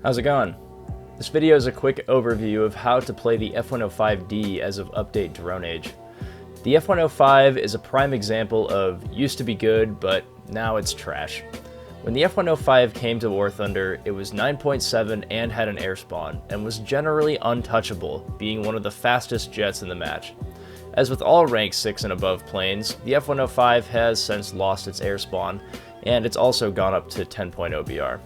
How's it going? This video is a quick overview of how to play the f105d as of update drone age. The f105 is a prime example of used to be good, but now it's trash. When the f105 came to War Thunder, it was 9.7 and had an air spawn, and was generally untouchable, being one of the fastest jets in the match. As with all rank 6 and above planes, the f105 has since lost its air spawn, and it's also gone up to 10.0 BR.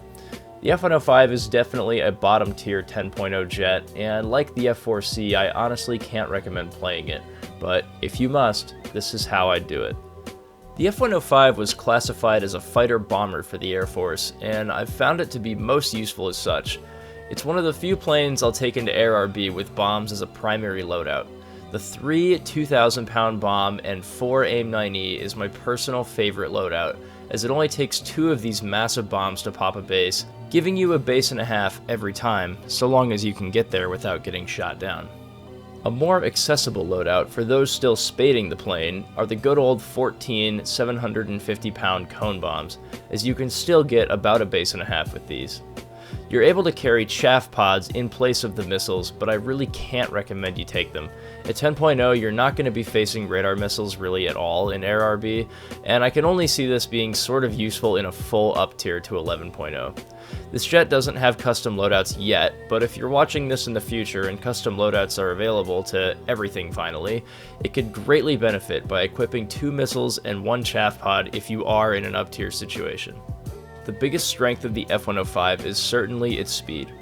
The f105 is definitely a bottom tier 10.0 jet, and like the f4C, I honestly can't recommend playing it, but if you must, this is how I'd do it. The f105 was classified as a fighter-bomber for the Air Force, and I've found it to be most useful as such. It's one of the few planes I'll take into Air RB with bombs as a primary loadout. The 3 2,000-pound bomb and 4 AIM-9E is my personal favorite loadout, as it only takes 2 of these massive bombs to pop a base, giving you a base and a half every time, so long as you can get there without getting shot down. A more accessible loadout for those still spading the plane are the good old 14 750-pound cone bombs, as you can still get about a base and a half with these. You're able to carry chaff pods in place of the missiles, but I really can't recommend you take them. At 10.0, you're not going to be facing radar missiles really at all in Air RB, and I can only see this being sort of useful in a full up tier to 11.0. This jet doesn't have custom loadouts yet, but if you're watching this in the future and custom loadouts are available to everything finally, it could greatly benefit by equipping 2 missiles and 1 chaff pod if you are in an up tier situation. The biggest strength of the f105 is certainly its speed.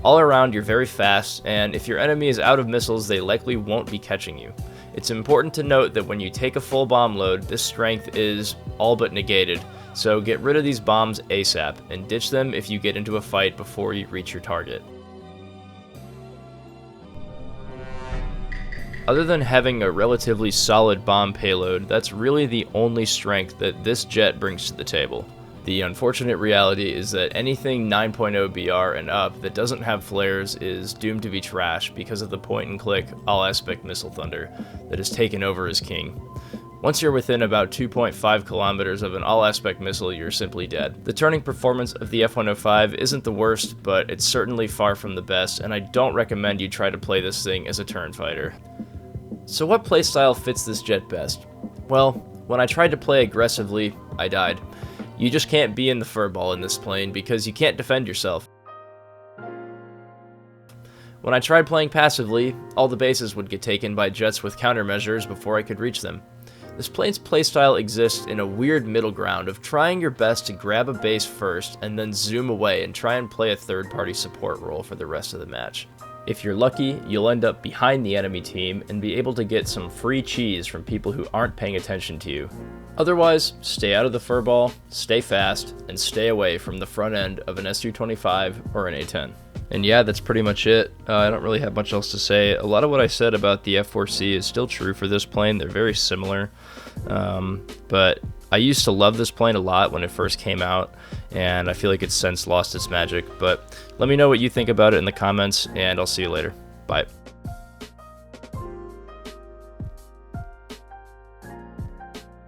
All around, you're very fast, and if your enemy is out of missiles, they likely won't be catching you. It's important to note that when you take a full bomb load, this strength is all but negated, so get rid of these bombs ASAP, and ditch them if you get into a fight before you reach your target. Other than having a relatively solid bomb payload, that's really the only strength that this jet brings to the table. The unfortunate reality is that anything 9.0 BR and up that doesn't have flares is doomed to be trash because of the point-and-click all-aspect missile thunder that has taken over as king. Once you're within about 2.5 kilometers of an all-aspect missile, you're simply dead. The turning performance of the f105 isn't the worst, but it's certainly far from the best, and I don't recommend you try to play this thing as a turn fighter. So what playstyle fits this jet best? Well, when I tried to play aggressively, I died. You just can't be in the furball in this plane because you can't defend yourself. When I tried playing passively, all the bases would get taken by jets with countermeasures before I could reach them. This plane's playstyle exists in a weird middle ground of trying your best to grab a base first and then zoom away and try and play a third-party support role for the rest of the match. If you're lucky, you'll end up behind the enemy team and be able to get some free cheese from people who aren't paying attention to you. Otherwise, stay out of the furball, stay fast, and stay away from the front end of an Su-25 or an A-10. And yeah, that's pretty much it. I don't really have much else to say. A lot of what I said about the F4C is still true for this plane. They're very similar. But I used to love this plane a lot when it first came out, and I feel like it's since lost its magic. But let me know what you think about it in the comments, and I'll see you later. Bye.